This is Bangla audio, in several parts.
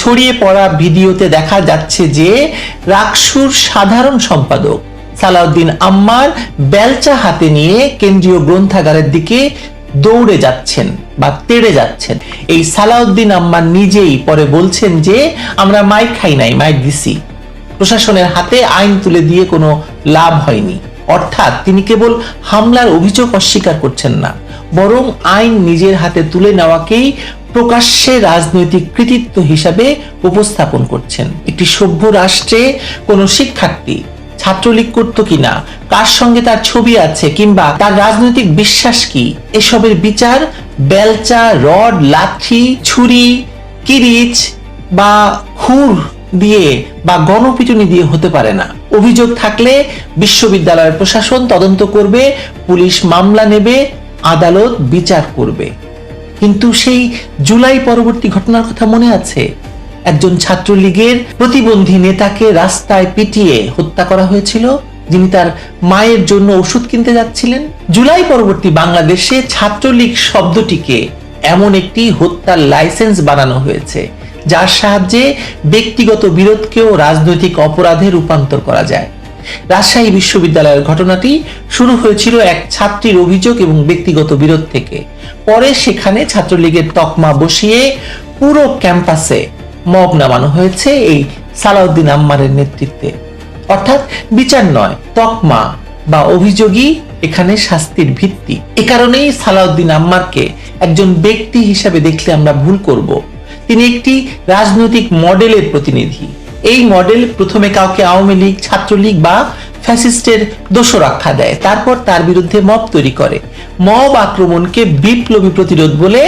ছড়িয়ে পড়া ভিডিওতে দেখা যাচ্ছে যে রাকসুর সাধারণ সম্পাদক সালাউদ্দিন আম্মার বেলচা হাতে নিয়ে কেন্দ্রীয় গ্রন্থাগারের দিকে দৌড়ে যাচ্ছেন বা তেড়ে যাচ্ছেন। এই সালাউদ্দিন আম্মার নিজেই পরে বলছেন যে আমরা মাইক খাই নাই, মাইক দিছি, প্রশাসনের হাতে আইন তুলে দিয়ে কোনো লাভ হয়নি। অর্থাৎ তিনি কেবল হামলার অভিযোগ অস্বীকার করছেন না, বরং আইন নিজের হাতে তুলে নেওয়াকেই প্রকাশ্যে রাজনৈতিক কৃতিত্ব হিসাবে উপস্থাপন করছেন। একটি সভ্য রাষ্ট্রে কোনো শিক্ষার্থী ছাত্রলীগ করতো কিনা, কার সঙ্গে তার ছবি আছে, কিংবা তার রাজনৈতিক বিশ্বাস কি, এসবের বিচার বেলচা, রড, লাঠি, ছুরি, কিরিচ বা হুর দিয়ে বা গণপিটুনি দিয়ে হতে পারে না। অভিযোগ থাকলে বিশ্ববিদ্যালয়ের প্রশাসন তদন্ত করবে, পুলিশ মামলা নেবে, আদালত বিচার করবে। কিন্তু সেই জুলাই পরবর্তী ঘটনার কথা মনে আছে? একজন ছাত্রলীগের প্রতিবন্ধী নেতাকে রাস্তায় পিটিয়ে হত্যা করা হয়েছিল, যিনি তার মায়ের জন্য ওষুধ কিনতে যাচ্ছিলেন। জুলাই পরবর্তী বাংলাদেশে ছাত্রলীগ শব্দটিকে এমন একটি হত্যার লাইসেন্স বানানো হয়েছে যার সাহায্যে ব্যক্তিগত বিরোধকেও রাজনৈতিক অপরাধে রূপান্তর করা যায়। রাজশাহী বিশ্ববিদ্যালয়ের ঘটনাটি শুরু হয়েছিল এক ছাত্রীর অভিযোগ এবং ব্যক্তিগত বিরোধ থেকে। পরে সেখানে ছাত্রলীগের তকমা বসিয়ে পুরো ক্যাম্পাসে মব নামানো হয়েছে এই সালাউদ্দিন আম্মারের নেতৃত্বে। অর্থাৎ বিচার নয়, তকমা বা অভিযোগই এখানে শাস্তির ভিত্তি। এ কারণেই সালাউদ্দিন আম্মারকে একজন ব্যক্তি হিসাবে দেখলে আমরা ভুল করব। তিনি একটি রাজনৈতিক মডেলের প্রতিনিধি। এই মডেল প্রথমে কাউকে আওয়ামী লীগ, ছাত্রলীগ বা ফ্যাসিস্টের দোষরাখ্যা দেয়, তারপর তার বিরুদ্ধে মব তৈরি করে। মব আক্রমণকে বিপ্লবী প্রতিরোধ বলে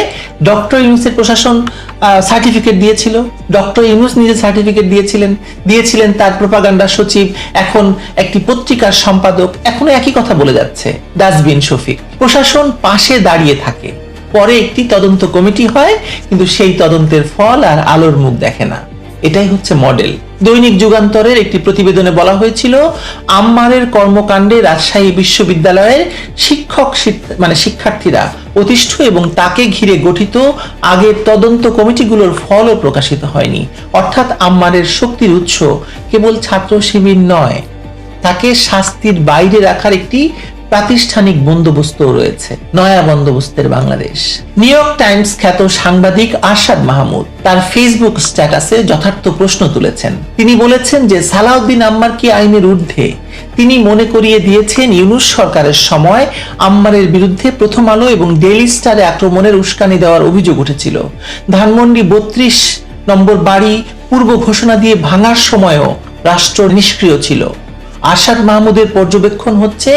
ডক্টর ইউনূসের প্রশাসন সার্টিফিকেট দিয়েছিল, ডক্টর ইউনূস নিজে সার্টিফিকেট দিয়েছিলেন তার প্রোপাগান্ডা সচিব, এখন একটি পত্রিকার সম্পাদক, এখনো একই কথা বলে যাচ্ছে ডাস্টবিন শফিক। প্রশাসন পাশে দাঁড়িয়ে থাকে, পরে একটি তদন্ত কমিটি হয়, কিন্তু সেই তদন্তের ফল আর আলোর মুখ দেখে না। এটাই হচ্ছে মডেল। দৈনিক যুগান্তরের একটি প্রতিবেদনে বলা হয়েছিল, আম্মারের কর্মকাণ্ডে রাজশাহী বিশ্ববিদ্যালয়ের শিক্ষার্থীরা অতিষ্ঠ এবং তাকে ঘিরে গঠিত আগের তদন্ত কমিটিগুলোর ফলও প্রকাশিত হয়নি। অর্থাৎ আম্মারের শক্তির উৎস কেবল ছাত্র শিবির নয়, তাকে শাস্তির বাইরে রাখার একটি প্রাতিষ্ঠানিক বন্দোবস্ত রয়েছে, নয়া বন্দোবস্তের বাংলাদেশ। নিউ ইয়র্ক টাইমস খ্যাত সাংবাদিক আরশাদ মাহমুদ তার ফেসবুক স্ট্যাটাসে যথার্থ প্রশ্ন তুলেছেন। তিনি বলেছেন যে সালাউদ্দিন আম্মার কি আইনের ঊর্ধ্বে? তিনি মনে করিয়ে দিয়েছেন ইউনূস সরকারের সময় আম্মারের বিরুদ্ধে প্রথম আলো এবং ডেইলি স্টারে আক্রমণের উস্কানি দেওয়ার অভিযোগ উঠেছিল। ধানমন্ডি 32 নম্বর বাড়ি পূর্ব ঘোষণা দিয়ে ভাঙার সময়ও রাষ্ট্র নিষ্ক্রিয় ছিল। আরশাদ মাহমুদের পর্যবেক্ষণ হচ্ছে,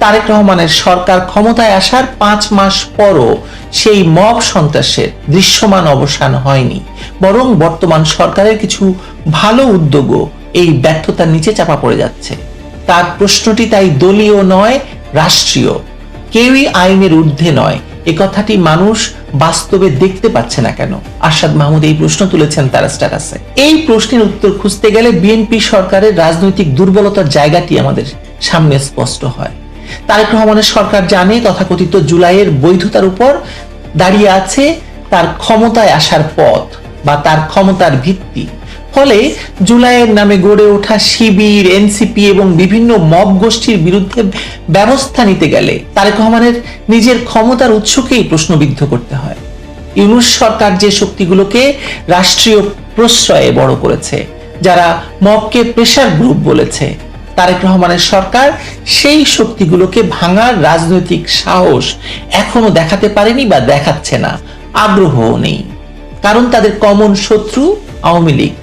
তারেক রহমানের সরকার ক্ষমতায় আসার 5 মাস পরও সেই মব সন্ত্রাসের দৃশ্যমান অবসান হয়নি, বরং বর্তমান সরকারের কিছু ভালো উদ্যোগও এই ব্যর্থতার নিচে চাপা পড়ে যাচ্ছে। তার প্রশ্নটি তাই দলীয় নয়, রাষ্ট্রীয়। কেউই আইনের ঊর্ধ্বে নয়, এ কথাটি মানুষ বাস্তবে দেখতে পাচ্ছে না কেন? আরশাদ মাহমুদ এই প্রশ্ন তুলেছেন তার স্ট্যাটাসে। এই প্রশ্নের উত্তর খুঁজতে গেলে বিএনপি সরকারের রাজনৈতিক দুর্বলতার জায়গাটি আমাদের সামনে স্পষ্ট হয়। তারেক রহমানের সরকার জানে তথাকথিত জুলাইয়ের বৈধতার উপর দাঁড়িয়ে আছে তার ক্ষমতায় আসার পথ বা তার ক্ষমতার ভিত্তি। ফলে জুলাইয়ের নামে গড়ে ওঠা শিবির, এনসিপি এবং বিভিন্ন মব গোষ্ঠীর বিরুদ্ধে ব্যবস্থা নিতে গেলে তারেক রহমানের নিজের ক্ষমতার উৎসকেই প্রশ্নবিদ্ধ করতে হয়। ইউনূস সরকার যে শক্তিগুলোকে রাষ্ট্রীয় প্রশ্রয়ে বড় করেছে, যারা মবকে প্রেসার গ্রুপ বলেছে, তারেক রহমানের সরকার সেই শক্তিগুলোকে ভাঙার রাজনৈতিক সাহস এখনো দেখাতে পারেনি বা দেখাচ্ছে না, আগ্রহও নেই। কারণ তাদের কমন শত্রু আওয়ামী লীগ।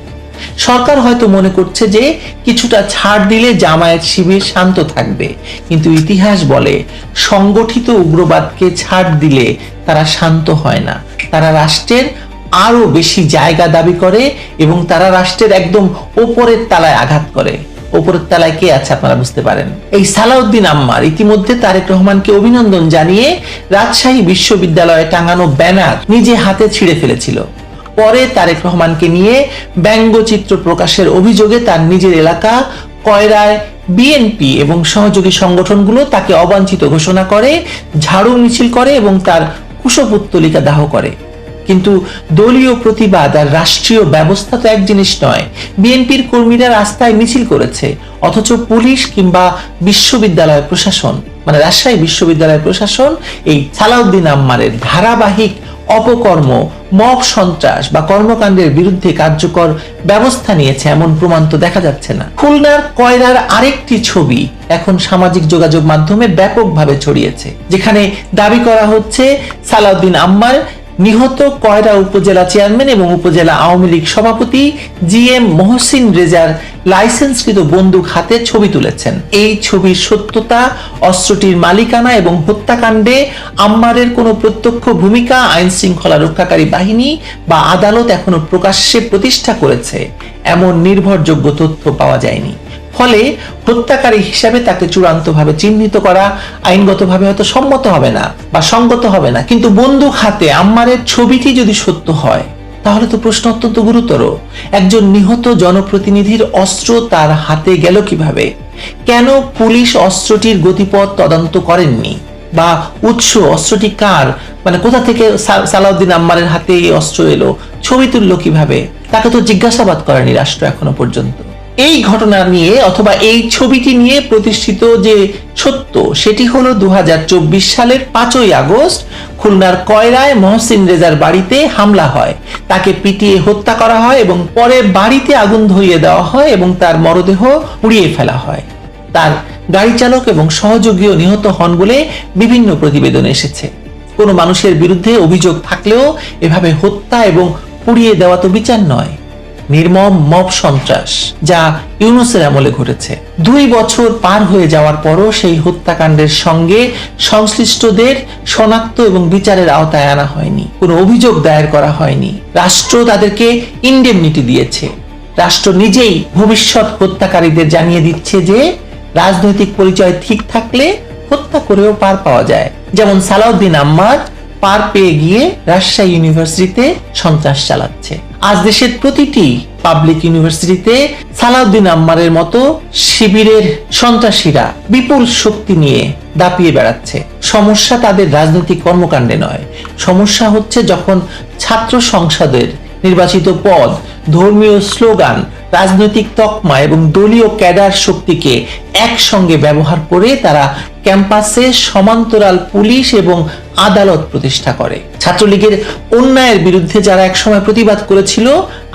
সরকার হয়তো মনে করছে যে কিছুটা ছাড় দিলে জামায়াত শিবির শান্ত থাকবে, কিন্তু ইতিহাস বলে সংগঠিত উগ্রবাদকে ছাড় দিলে তারা শান্ত হয় না। তারা রাষ্ট্রের আরো বেশি জায়গা দাবি করে এবং তারা রাষ্ট্রের একদম ওপরের তলায় আঘাত করে। ওপরের তলায় কে আছে আপনারা বুঝতে পারেন। এই সালাউদ্দিন আম্মার ইতিমধ্যে তারেক রহমানকে অভিনন্দন জানিয়ে রাজশাহী বিশ্ববিদ্যালয়ে টাঙানো ব্যানার নিজে হাতে ছিঁড়ে ফেলেছিল। পরে তারেক রহমানকে নিয়ে ব্যঙ্গচিত্র প্রকাশের অভিযোগে তার নিজের এলাকা কয়রায় বিএনপি এবং সহযোগী সংগঠনগুলো তাকে অবাঞ্ছিত ঘোষণা করে, ঝাড়ু মিছিল করে এবং তার কুশপুত্তলিকা দাহ করে। কিন্তু দলীয় প্রতিবাদ আর রাষ্ট্রীয় ব্যবস্থা তো এক জিনিস নয়। বিএনপির কর্মীরা রাস্তায় মিছিল করেছে, অথচ পুলিশ কিংবা বিশ্ববিদ্যালয় প্রশাসন, মানে রাজশাহী বিশ্ববিদ্যালয় প্রশাসন এই সালাউদ্দিন আম্মারের ধারাবাহিক অপকর্ম, মব সন্ত্রাস বা কর্মকাণ্ডের বিরুদ্ধে কার্যকর ব্যবস্থা নিয়েছে এমন প্রমাণ তো দেখা যাচ্ছে না। খুলনার কয়রার আরেকটি ছবি এখন সামাজিক যোগাযোগ মাধ্যমে ব্যাপকভাবে ছড়িয়েছে, যেখানে দাবি করা হচ্ছে সালাউদ্দিন আম্মার নিহত কয়রা উপজেলা চেয়ারম্যান এবং উপজেলা আওয়ামী লীগ সভাপতি জিএম মহসিন রেজার লাইসেন্সকৃত বন্দুক হাতে ছবি তুলেছেন। এই ছবির সত্যতা, অস্ত্রটির মালিকানা এবং হত্যাকাণ্ডে আম্মারের কোনো প্রত্যক্ষ ভূমিকা আইন শৃঙ্খলা রক্ষাকারী বাহিনী বা আদালত এখনো প্রকাশ্যে প্রতিষ্ঠা করেছে এমন নির্ভরযোগ্য তথ্য পাওয়া যায়নি। ফলে হত্যাকারী হিসাবে তাকে চূড়ান্তভাবে চিহ্নিত করা আইনগতভাবে হয়তো সম্মত হবে না বা সঙ্গত হবে না, কিন্তু বন্দুক হাতে আম্মারের ছবিটি যদি সত্য হয় তাহলে তো প্রশ্ন অত্যন্ত গুরুতর। একজন নিহত জনপ্রতিনিধির অস্ত্র তার হাতে গেল কিভাবে? কেন পুলিশ অস্ত্রটির গতিপথ তদন্ত করেননি বা উৎস, অস্ত্রটি কার, মানে কোথা থেকে সালাউদ্দিন আম্মারের হাতে এই অস্ত্র এলো, ছবি তুললো কিভাবে? তাকে তো জিজ্ঞাসাবাদ করেনি রাষ্ট্র এখনো পর্যন্ত। এই ঘটনা নিয়ে অথবা এই ছবিটি নিয়ে প্রতিষ্ঠিত যে সত্য, সেটি হলো 2024 সালের 5ই আগস্ট খুলনার কয়রায় মহসিন রেজার বাড়িতে হামলা হয়, তাকে পিটিয়ে হত্যা করা হয় এবং পরে বাড়িতে আগুন ধরিয়ে দেওয়া হয় এবং তার মরদেহ পুড়িয়ে ফেলা হয়। তার গাড়ি চালক এবং সহযোগীও নিহত হন বলে বিভিন্ন প্রতিবেদন এসেছে। কোনো মানুষের বিরুদ্ধে অভিযোগ থাকলেও এভাবে হত্যা এবং পুড়িয়ে দেওয়া তো বিচার নয়, নির্মম মব সন্ত্রাস যা ইউনূসের আমলে ঘটেছে। 2 বছর পার হয়ে যাওয়ার পরও সেই হত্যাকাণ্ডের সঙ্গে সংশ্লিষ্টদের শনাক্ত এবং বিচারের আওতায় আনা হয়নি, কোনো অভিযোগ দায়ের করা হয়নি। রাষ্ট্র তাদেরকে ইনডেমনিটি দিয়েছে। রাষ্ট্র নিজেই ভবিষ্যৎ হত্যাকারীদের জানিয়ে দিচ্ছে যে রাজনৈতিক পরিচয় ঠিক থাকলে হত্যা করেও পার পাওয়া যায়। যেমন সালাউদ্দিন আম্মার পার পেয়ে গিয়ে রাজশাহী ইউনিভার্সিটিতে সন্ত্রাস চালাচ্ছে। আজ দেশের প্রতিটি পাবলিক ইউনিভার্সিটিতে সালাউদ্দিন আম্মারের মতো শিবিরের সন্ত্রাসীরা বিপুল শক্তি নিয়ে দাপিয়ে বেড়াচ্ছে। সমস্যা তাদের রাজনৈতিক কর্মকাণ্ডে নয়, সমস্যা হচ্ছে যখন ছাত্র সংসদের নির্বাচিত পদ, ধর্মীয় স্লোগান, রাজনৈতিক তকমা এবং দলীয় ক্যাডার শক্তিকে একসঙ্গে ব্যবহার করে তারা ক্যাম্পাসে সমান্তরাল পুলিশ এবং আদালত প্রতিষ্ঠা করে। ছাত্রলীগের অন্যায়ের বিরুদ্ধে যারা একসময় প্রতিবাদ করেছিল,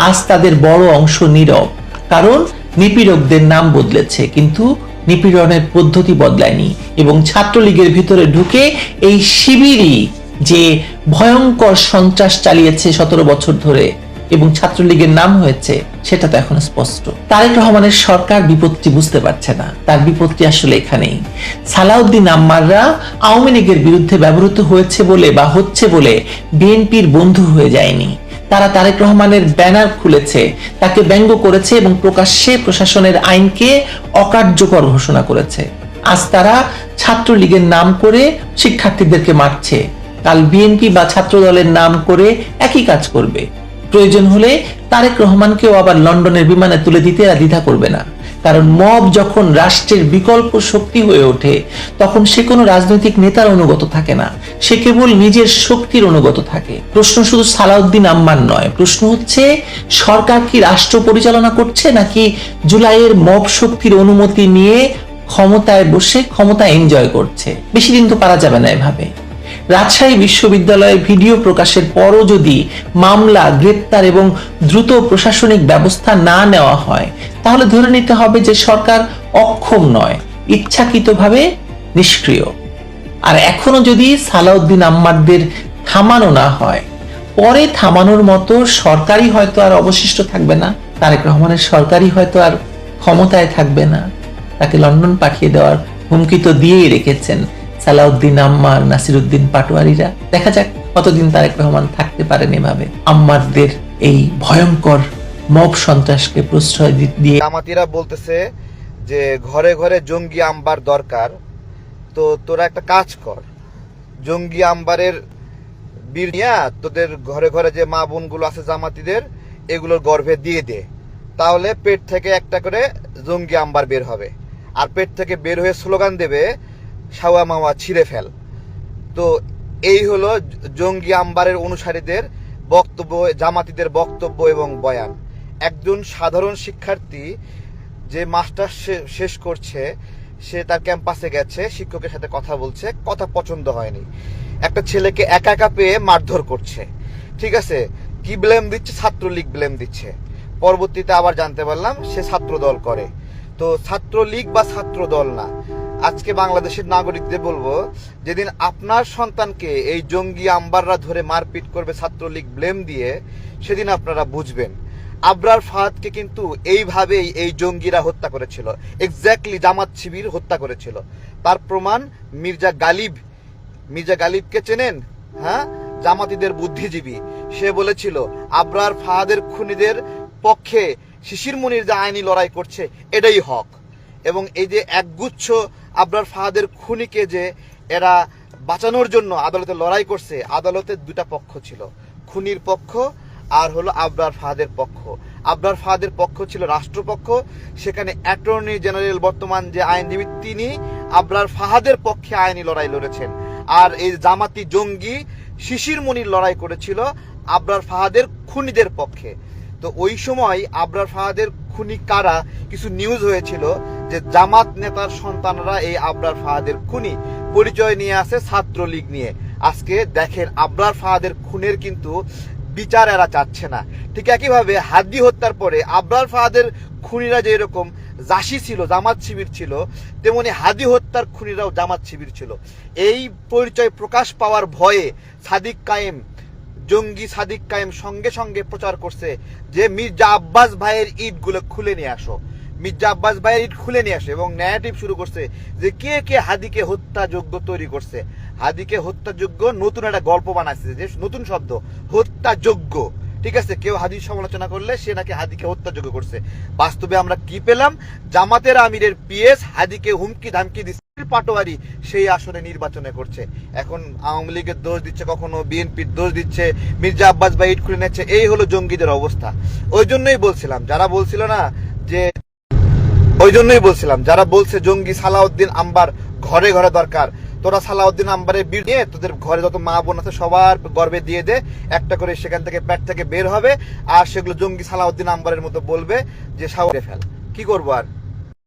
আজ তাদের বড় অংশ নীরব, কারণ নিপীড়কদের নাম বদলেছে কিন্তু নিপীড়নের পদ্ধতি বদলায়নি। এবং ছাত্রলীগের ভিতরে ঢুকে এই শিবিরই যে ভয়ঙ্কর সন্ত্রাস চালিয়েছে 17 বছর ধরে এবং ছাত্রলীগের নাম হয়েছে, সেটা তো এখন স্পষ্ট। তারেক রহমানের সরকার বিপত্তি বুঝতে পারছে না, তার বিপত্তি আসলে এখানেই। সালাউদ্দিন আম্মাররা আওয়ামী লীগের বিরুদ্ধে ব্যবহৃত হয়েছে বলে বা হচ্ছে বলে বিএনপির বন্ধু হয়ে যায়নি। তারা তারেক রহমানের ব্যানার খুলেছে, তাকে ব্যঙ্গ করেছে এবং প্রকাশ্যে প্রশাসনের আইনকে অকার্যকর ঘোষণা করেছে। আজ তারা ছাত্রলীগের নাম করে শিক্ষার্থীদেরকে মারছে, কাল বিএনপি বা ছাত্র দলের নাম করে একই কাজ করবে। প্রয়োজন হলে তারেক রহমানকেও আবার লন্ডনের বিমানে তুলে দিতে এরা দ্বিধা করবে না, কারণ মব যখন রাষ্ট্রের বিকল্প শক্তি হয়ে ওঠে তখন সে কোনো রাজনৈতিক নেতার অনুগত থাকে না, সে কেবল নিজের শক্তির অনুগত থাকে। প্রশ্ন শুধু সালাউদ্দিন আম্মার নয়, প্রশ্ন হচ্ছে সরকার কি রাষ্ট্র পরিচালনা করছে নাকি জুলাইয়ের মব শক্তির অনুমতি নিয়ে ক্ষমতায় বসে ক্ষমতা এনজয় করছে। বেশি দিন তো পারা যাবে না এভাবে। রাজশাহী বিশ্ববিদ্যালয়ে ভিডিও প্রকাশের পরও যদি মামলা, গ্রেপ্তার এবং দ্রুত প্রশাসনিক ব্যবস্থা না নেওয়া হয়, তাহলে ধরে নিতে হবে যে সরকার অক্ষম নয়, ইচ্ছাকৃতভাবে নিষ্ক্রিয়। আর এখনো যদি সালাউদ্দিন আম্মারদের থামানো না হয়, পরে থামানোর মতো সরকারই হয়তো আর অবশিষ্ট থাকবে না, তারেক রহমানের সরকারই হয়তো আর ক্ষমতায় থাকবে না। তাকে লন্ডন পাঠিয়ে দেওয়ার হুমকি তো দিয়েই রেখেছেন সালাউদ্দিন আম্মার, নাসিরউদ্দিন পাটোয়ারিরা। দেখা যাক কতদিন তারেক রহমান থাকতে পারেন এভাবে আম্মারদের এই ভয়ঙ্কর মব সন্ত্রাসকে প্রশ্রয় দিয়ে। জামাতিরা বলতেছে যে ঘরে ঘরে জঙ্গি আম্বার দরকার, তো তোরা একটা কাজ কর, জঙ্গি আম্বারের বীর নিয়া তোদের ঘরে ঘরে যে মা বোনগুলো আছে জামাতিদের, এগুলোর গর্ভে দিয়ে দে, তাহলে পেট থেকে একটা করে জঙ্গি আম্বার বের হবে। আর পেট থেকে বের হয়ে স্লোগান দেবে, শাওয়া মাওয়া ছিঁড়ে ফেল। তো এই হলো জঙ্গি আম্বারের অনুসারীদের বক্তব্য, জামাতিদের বক্তব্য এবং বয়ান। একজন সাধারণ শিক্ষার্থী যে মাস্টার শেষ করছে, সে তার ক্যাম্পাসে গেছে, শিক্ষকের সাথে কথা বলছে, কথা পছন্দ হয়নি, একটা ছেলেকে একা একা পেয়ে মারধর করছে। ঠিক আছে, কি ব্লেম দিচ্ছে? ছাত্রলীগ ব্লেম দিচ্ছে। পরবর্তীতে আবার জানতে পারলাম সে ছাত্র দল করে। তো ছাত্রলীগ বা ছাত্র দল না। আজকে বাংলাদেশের নাগরিকদের বলবো, যেদিন আপনার সন্তানকে এই জঙ্গি আম্বাররা ধরে মারপিট করবে ছাত্রলীগ ব্লেম দিয়ে, সেদিন আপনারা বুঝবেন। আবরার ফাহাদকে কিন্তু এইভাবেই এই জঙ্গিরা হত্যা করেছিল, এক্স্যাক্টলি জামাত শিবির হত্যা করেছিল। তার প্রমাণ মির্জা গালিব। মির্জা গালিবকে চেনেন? হ্যাঁ, জামাতিদের বুদ্ধিজীবী। সে বলেছিল আবরার ফাহাদের খুনিদের পক্ষে শিশির মুনির যে আইনি লড়াই করছে এটাই হক। এবং এই যে একগুচ্ছ আবরার ফাহাদের খুনিকে যে এরা বাঁচানোর জন্য আদালতে লড়াই করছে, আদালতের দুটা পক্ষ ছিল, খুনির পক্ষ আর হলো আবরার ফাহাদের পক্ষ। আবরার ফাহাদের পক্ষ ছিল রাষ্ট্রপক্ষ, সেখানে অ্যাটর্নি জেনারেল বর্তমান যে আইনজীবী, তিনি আবরার ফাহাদের পক্ষে আইনি লড়াই লড়েছেন। আর এই জামাতি জঙ্গি শিশির মুনির লড়াই করেছিল আবরার ফাহাদের খুনিদের পক্ষে। তো ওই সময় আবরার ফাহাদের খুনি কারা, কিছু নিউজ হয়েছিল যে জামাত নেতার সন্তানরা এই আবরার ফাহাদের খুনি, পরিচয় নিয়ে আসে ছাত্রলীগ নিয়ে। আজকে দেখেন আবরার ফাহাদের খুনের কিন্তু বিচার এরা চাচ্ছে না। ঠিক একইভাবে হাদি হত্যার পরে আবরার ফাহাদের খুনিরা যে এরকম জাসি ছিল, জামাত শিবির ছিল, তেমনি হাদি হত্যার খুনিরাও জামাত শিবির ছিল। এই পরিচয় প্রকাশ পাওয়ার ভয়ে সাদিক কায়েম, জঙ্গি সাদিক কায়েম সঙ্গে সঙ্গে প্রচার করছে যে মির্জা আব্বাস ভাইয়ের ইটগুলো খুলে নিয়ে আসো, মির্জা আব্বাস ভাইয়ের ইট খুলে নিয়ে আসে, এবং ন্যারেটিভ শুরু করছে যে কে কে হাদিকে হত্যাযোগ্য তৈরি করছে। হাদিকে হত্যাযোগ্য নতুন একটা গল্প বানাচ্ছে, যে নতুন শব্দ হত্যাযোগ্য। ঠিক আছে, কেউ হাদির সমালোচনা করলে সে নাকি হাদিকে হত্যাযোগ্য করছে। বাস্তবে আমরা কি পেলাম? জামাতের আমিরের পিএস হাদিকে হুমকি ধামকি দিচ্ছে, পাটোয়ারি সেই আসনে নির্বাচনে করছে। এখন আওয়ামী লীগের দোষ দিচ্ছে, কখনো বিএনপির দোষ দিচ্ছে, মির্জা আব্বাস ভাই ইট খুলে নিচ্ছে। এই হলো জঙ্গিদের অবস্থা। ওই জন্যই বলছিলাম, যারা বলছিল না যে, ওই জন্যই বলছিলাম যারা বলছে জঙ্গি সালাউদ্দিন আম্বার ঘরে ঘরে দরকার, তোরা সালাউদ্দিন আম্বারের বীর নিয়ে তোদের ঘরে যত মা বোন আছে সবার গর্বে দিয়ে দে, একটা করে সেখান থেকে পেট থেকে বের হবে, আর সেগুলো জঙ্গি সালাউদ্দিন আম্বারের মতো বলবে যে সাউরে ফেল। কি করবো আর?